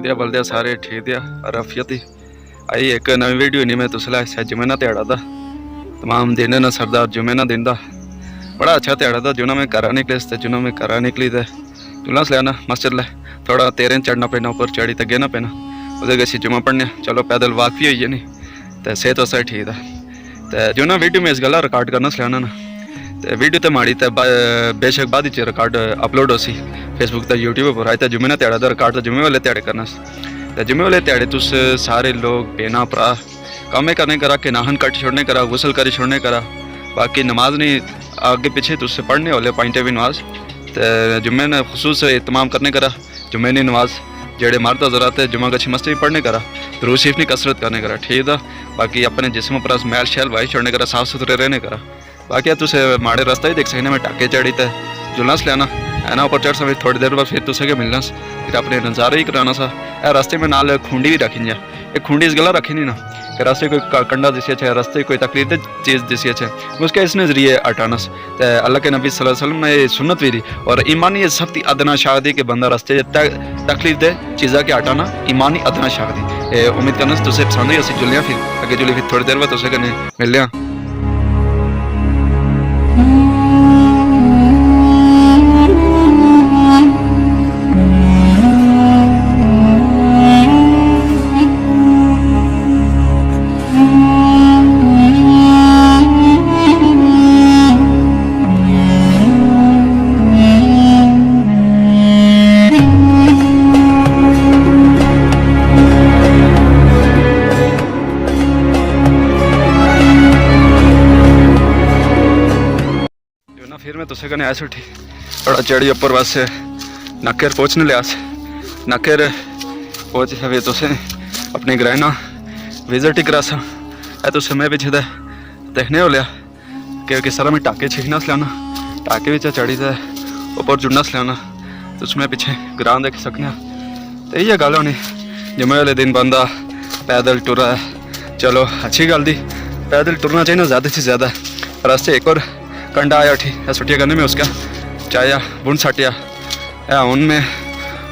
बंदे बलदे सारे ठीक दिया रफियत ही आई एक नवी वीडियो नहीं मैं तुसला जुमे ना ध्याड़ा था तमाम दिन ना सरदार जुमे ना दिन दा बड़ा अच्छा ध्याड़ा था जुना में घरा निकले तो जुना में घरा निकली तो जुलस लिया ना मस्जिद ले थोड़ा तेरे चढ़ना पैना ऊपर चढ़ी तो गिरना पैना उधर गसी जुमा पढ़ने चलो पैदल वाक भी होई है नहीं तो सेहत वास्ते ठीक है तो जो ना वीडियो में इस गला रिकॉर्ड करना सलाना ना तो वीडियो तो माड़ी तो बेशक बाद रिकॉर्ड अपलोड हो सी फेसबुक तो यूट्यूब पर आए तो जुमे ना ध्याड़ा रिकॉर्ड तो जुमे वाले ध्याड़े करना तो जुमे वाले ध्याड़े तुस सारे लोग बेना भरा कामे करने करा के नाहन कट छोड़ने करा गुसल करी छोड़ने करा बाकी नमाज नहीं आगे पीछे तुझसे पढ़ने वाले पॉइंट भी नमाज तो जुम्मे ने खसूस इतमाम करने करा जुम्मे ने नमाज जेड़े मर्द हज़रात जुम्मा गच्छी मस्ती भी पढ़ने करा दरूद शरीफ नहीं कसरत करने करा ठीक है बाकी अपने जिस्म पर मैल शैल वाई छोड़ने करा साफ सुथरे रहने करा बाकी तुझे माड़े रास्ता ही देख सकने में टाके चढ़ी तो जुलना से लेना है ना ऊपर चढ़ समय थोड़ी देर बाद फिर तुझे मिलना फिर अपने नज़ारे ही कराना सा रास्ते में नाल खूंडी भी रखी एक खूंडी इस गला रखी नहीं ना कि रास्ते कोई कंडा दिसी है रास्ते कोई तकलीफ चीज़ दिसी है उसके इसने ज़रिए हटाना अल्लाह के नबी सल्लल्लाहु अलैहि वसल्लम ने सुन्नत भी दी और ईमानी ये सब अदना शादी के बंदा रास्ते तकलीफ दे चीज़ा के हटाना ईमानी अदना शादी उम्मीद करना तुझे पसंद ही असी जुलिया फिर अगे जुली फिर थोड़ी देर बाद तुझे कने मिल लिया फिर मैं तुझे कने ऐसे उठी थोड़ा चढ़ी ऊपर बस नकेर पहुँचने लिया नकेर पहुँच फिर तुझे अपने ग्रहना विजिट ही करा सा है तुझे मैं पीछे देखने हो लिया कि सारा में टाके छीकना से लाना टाके भी चढ़ी थे ऊपर जुड़ना से लाना तुझ में पीछे ग्रां देख सकने तो यही गल होनी जुम्मे वाले दिन बंदा पैदल टुरा है चलो अच्छी गल दी पैदल टुरना चाहिए ना ज़्यादा से ज़्यादा रास्ते एक और कंडा आया उठी या छुट्टियाँ करने में उसका चाया बुन साटिया या उनमें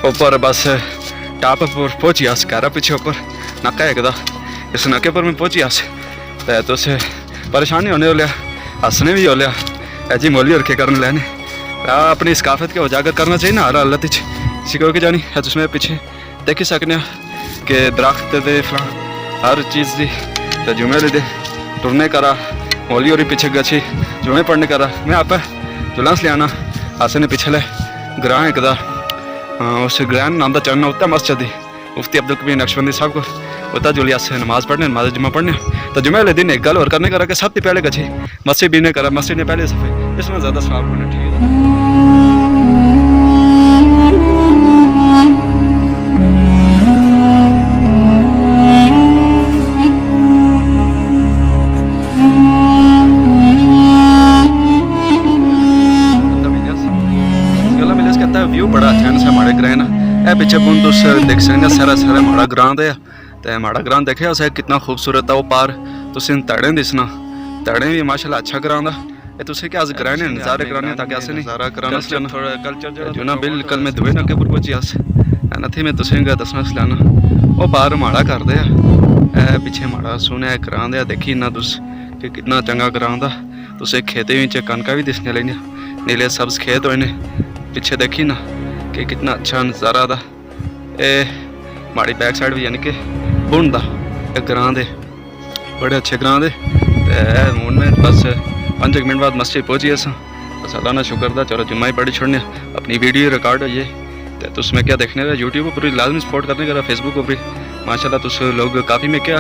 ऊपर बस टाप पर पहुँची आस कारा पीछे ऊपर नक्का एक इस नक्के पर मैं पहुँची आस तो से परेशानी होने हो लिया हंसने भी हो लिया ऐसी मोली रखे करने लेने अपनी सकाफत के उजागर करना चाहिए ना हर हालत सिखो के जानी है उसमें पीछे देख ही सकने कि दरख्त दे फलां हर चीज़ दी तो जुमे दे टुरने करा मोली और पीछे गच्छी जुमे पढ़ने करा मैं आप जुलास ले आना आसे ने पिछले ग्रां एक उस ग्रां नाम का चढ़ना उत्ता मस्जिद दी मुफ्ती अब्दुल कबीर नक्शबंदी साहब को उतना जुलिया से नमाज पढ़ने नमाज जुम्मा पढ़ने तो जुमे वाले दिन एक गल और करने करा कि सब पहले गच्छी मस्जिद भी नहीं करा मस्जिद ने पहले सफ़े इसमें ज़्यादा सवाब होना ठीक है व्यू बड़ा अच्छा है हमारे ग्रह ना ए पीछे बुन तुस देख सकते सारा सारा माड़ा ग्रां दे ते माड़ा ग्रां देखे उसे कितना खूबसूरत है वो पार तुम तड़े दिसना तड़े भी माशाल्लाह अच्छा ग्रां दा ये तुसे क्या आज ग्रह ने नज़ारे कराने ताकि ऐसे नहीं नज़ारा कराना थोड़ा कल्चर जो ना बिल्कुल मैं दुबई नके पर पहुंची आस नथी मैं तुसे दसना सलाना वो पार माड़ा कर दे पीछे माड़ा सुने ग्रां दे देखी ना तुस कि कितना चंगा ग्रां दा तुसे खेते विच कनका भी दिसने लगी नीले सब्ज खेत होने पीछे देखी ना कि कितना अच्छा नज़ारा था ए माड़ी बैक साइड भी यानी कि बुन दा ग्रां दे बड़े अच्छे ग्रां दे हूँ में बस 5 मिनट बाद मस्जिद पहुँची अस बस अल्लाह ना शुक्र था चलो जुम्मा ही पढ़ी छोड़ने अपनी वीडियो रिकॉर्ड होई है तो उसमें क्या देखने का यूट्यूब पर भी लाजमी सपोर्ट करने का फेसबुक पर भी माशाल्लाह तुस लोग काफ़ी में क्या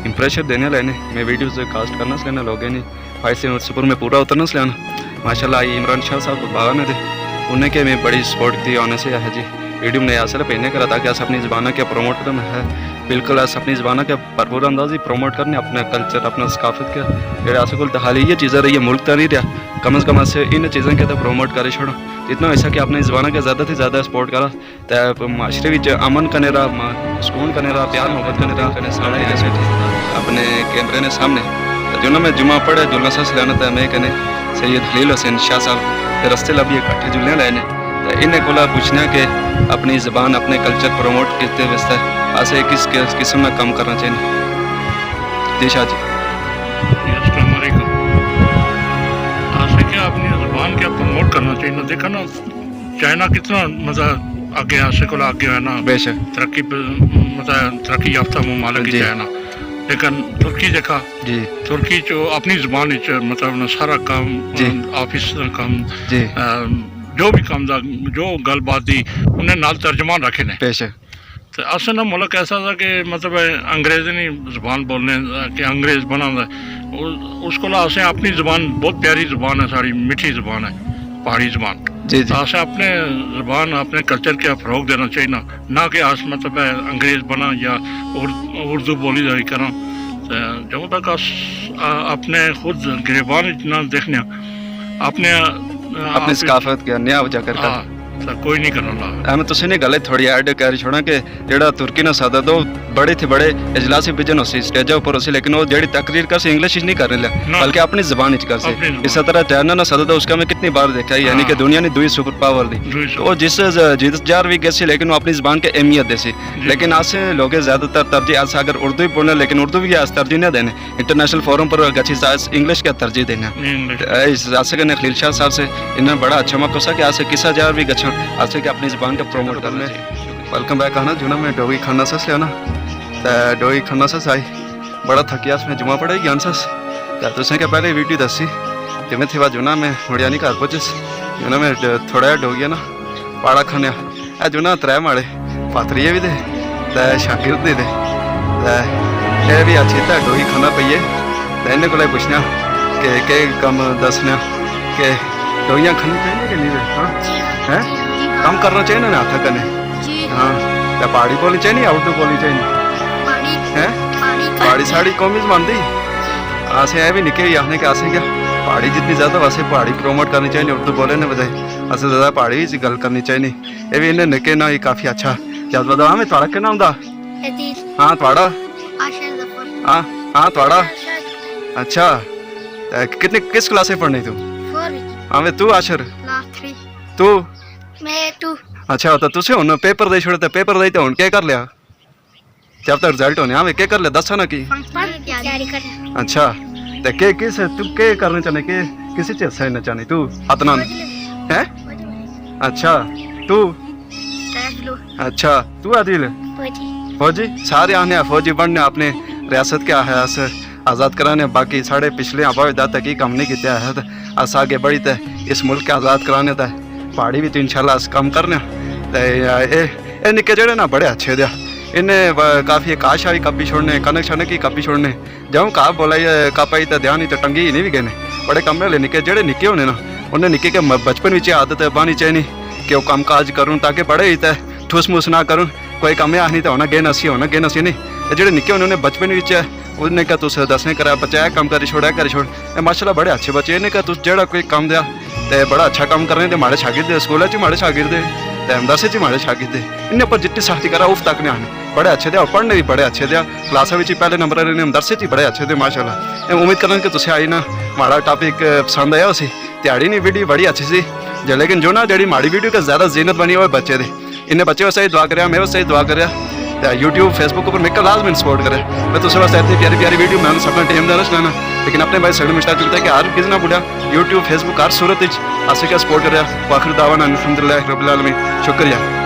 इंप्रेशन देने लेने मैं वीडियो से कास्ट करना से लेना लोग नहीं फाइट से सुपर में पूरा उतरना से लेना माशाल्लाह इमरान शाह साहब को बागा में थे उन्हें के मैं बड़ी सपोर्ट दी आने से है जी वीडियो में असल पहने करा ताकि अस अपनी ज़बान के प्रमोट करना है बिल्कुल अस अपनी ज़बान के भरपूर अंदाज ही प्रमोट करने अपने कल्चर अपना सकाफत के जेह्ड़े अस कोल हाल ये चीज़ें रही है मुल्क तो नहीं रहा कम से कम अस इन चीज़ों के तो प्रमोट कर छोड़ो जितना ऐसा कि अपनी ज़बान के ज़्यादा से ज़्यादा सपोर्ट करा तो माशरे में अमन कने रहा सुकून कने रहा प्यार मोहब्बत कने रहा कने सारे ऐसे अपने कैमरे ने सामने जो ना मैं जुम्मा पढ़े जुलना सा सलाना था मैं कने सैयद खलील हुसैन शाह साहब रस्ते लभी इकट्ठे जुलियाँ लैने ते इन्हें कोला पूछना कि अपनी ज़बान अपने कल्चर प्रमोट करते वास्ते असें किस किस्म का काम करना चाहिए। जी शाह जी। अस्सलाम वालेकुम। ऐसे क्या अपनी ज़बान क्या प्रमोट करना चाहिए ना। देखा ना चाइना कितना मतलब आगे ऐसे को आगे है ना, बेशक तरक्की मतलब तरक्की याफ्ता ममालिक जी। है ना। लेकिन तुर्की देखा, जी तुर्की जो अपनी ज़बान मतलब ना सारा काम जी। ऑफिस का काम जी जो भी काम था जो गलबात दी उन्हें नाल तर्जमान रखे ने। बेशक तो असल ना मुल्क ऐसा था कि मतलब अंग्रेज़ी ज़बान बोलने कि अंग्रेज़ बना उसको असें अपनी ज़बान बहुत प्यारी ज़बान है, सारी मीठी ज़बान है, पहाड़ी ज़बान। जी जी असें अपने ज़बान अपने कल्चर के फ़रोग देना चाहिए ना कि अस मतलब अंग्रेज़ बना या उर्दू बोली जारी करा। जब तक अस अपने खुद गिरबान ना देखने अपने अपनी सकाफत के न्याय वजह कर हाँ तो कोई नहीं करना ला। मैं तुसी ने गल थोड़ी ऐड कर छोड़ा कि जेड़ा तुर्की ना सदा दो बड़े थे बड़े इजलास बिजन होसी स्टेज ऊपर होसी, लेकिन वो जेड़ी तकरीर कर सी इंग्लिश नहीं कर रहे ना। बल्कि अपनी ज़बान इच कर से। अपनी ज़बान। इस तरह चाइना ना सदा दो उसका मैं कितनी बार देखा है, यानी कि हाँ। दुनिया ने दुई सुपर पावर दी दुई तो वो जिस जिस जार भी गए लेकिन वो अपनी ज़बान के अहमियत देसी। लेकिन आज से लोग ज़्यादातर तरजीह आज अगर उर्दू ही बोलने लेकिन उर्दू भी आज तरजीह नहीं देने, इंटरनेशनल फोरम पर गची इंग्लिश का तरजीह देना। इस रास्ते के खलील शाह साहब से इन्हें बड़ा अच्छा मौका सा कि आज से किसा जार भी गच्छा आज से कि अपनी ज़बान का प्रमोट करने। वेलकम बैक आना जुना मैं डोगी खाना सस ले आना तो डोगी खाना सस आई बड़ा थकिया उसमें जुमा पड़ा ज्ञान सस तो तुसें क्या पहले वीडियो दसी जिमें थी वह जुना मैं मुड़िया नहीं घर पहुंचिस जुना मैं थोड़ा डोगिया ना पाड़ा खाने ए जुना त्रै माड़े पात्रिये भी दे ते शागिर्द दे ते भी अच्छी तरह डोगी खाना पईए तो इन्हें को पुछना कि कम दसना कि डोगियाँ खानी चाहिए कि नहीं। हाँ हैं काम करना चाहिए ना हाथ करने। हाँ तो पहाड़ी बोलनी चाहिए या उर्दू बोलनी चाहिए हैं पहाड़ी साड़ी कौमी ज़बान दी असें ए भी निके ही आखने के असें क्या पहाड़ी जितनी ज़्यादा वैसे पहाड़ी प्रमोट करनी चाहिए उर्दू बोले ने बजाय असें ज़्यादा पहाड़ी च गल करनी चाहिए। ये भी इन्हें निके ना ही काफ़ी अच्छा जज्बा दा। मैं थोड़ा क्या नाम दा? हाँ थोड़ा हाँ हाँ थोड़ा अच्छा कितने किस क्लास में पढ़नी तू? हाँ मैं तू आशर तू अच्छा तो तुसे हुन पेपर दे छोड़े पेपर दे तो हुन क्या कर लिया जब तक रिजल्ट होने हमें क्या कर लिया दसा ना की। अच्छा तो के किस तू के करने चाहने के किसी चीज से ना चाहनी तू अदनान हैं? अच्छा तू अच्छा तू आदिल फौजी सारे आने फौजी बनने अपने रियासत के आज़ाद कराने बाकी साढ़े पिछले आबादा तक ही कम नहीं किया है तो अस आगे बढ़ी तो इस मुल्क के आज़ाद कराने तो पहाड़ी भी तो इंशाल्लाह अस कम करने तो ये निके जेड़े ना बड़े अच्छे दिया इन्हें काफ़ी काश आई कपी छोड़ने कनक शनक ही कपी छोड़ने जब कहा बोला कप आई तो ध्यान ही तो टंगी ही नहीं भी गए बड़े कम वाले निके जेड़े निके होने ना उन्हें निके के बचपन में आदत पानी चाहिए कि वो कम काज करूँ ताकि बड़े ही तो ठूस मूस ना करूँ कोई कम आ नहीं तो होना गे नसी नहीं जेड़े निके होने उन्हें बचपन में उन्हें क्या तुस दसने करा बच्चा है कम करी छोड़ माशाल्लाह बड़े अच्छे बच्चे इन्हें क्या तुस जेड़ा कोई कम दिया तो बड़ा अच्छा काम करने तो माड़े शागिर्द स्कूल च माड़े शागिर्द मदरसे च माड़े शागिर्द इन्हें पर जितनी सख्ती करा उफ तक नहीं आने बड़े अच्छे थे और पढ़ने भी बड़े अच्छे थे क्लासा में पहले नंबर ने मदरसे च बड़े अच्छे थे माशाल्लाह। उम्मीद करना कि तुम आई ना माड़ा टॉपिक पसंद आया उसी त्याड़ी नहीं वीडियो बड़ी अच्छी सी लेकिन जो ना जी माड़ी वीडियो का ज़्यादा जीनत बनी हुई बच्चे थे इन्हें बच्चे वैसे ही दुआ कर मैं वैसे ही दुआ कर यूट्यूब फेसबुक पर मेरे लाजमी सपोर्ट करे मैं तुझे वास्ते इतनी प्यारी प्यारी वीडियो मैं अपना टाइम देना चलाना लेकिन अपने भाई सगड़ मिस्टा चलता है कि हर किसी ना बुढ़ा यूट्यूब फेसबुक हर सूरत अस क्या सपोर्ट कर आखिर दावा अल्हम्दुलिल्लाह रब्बिल आलमीन शुक्रिया।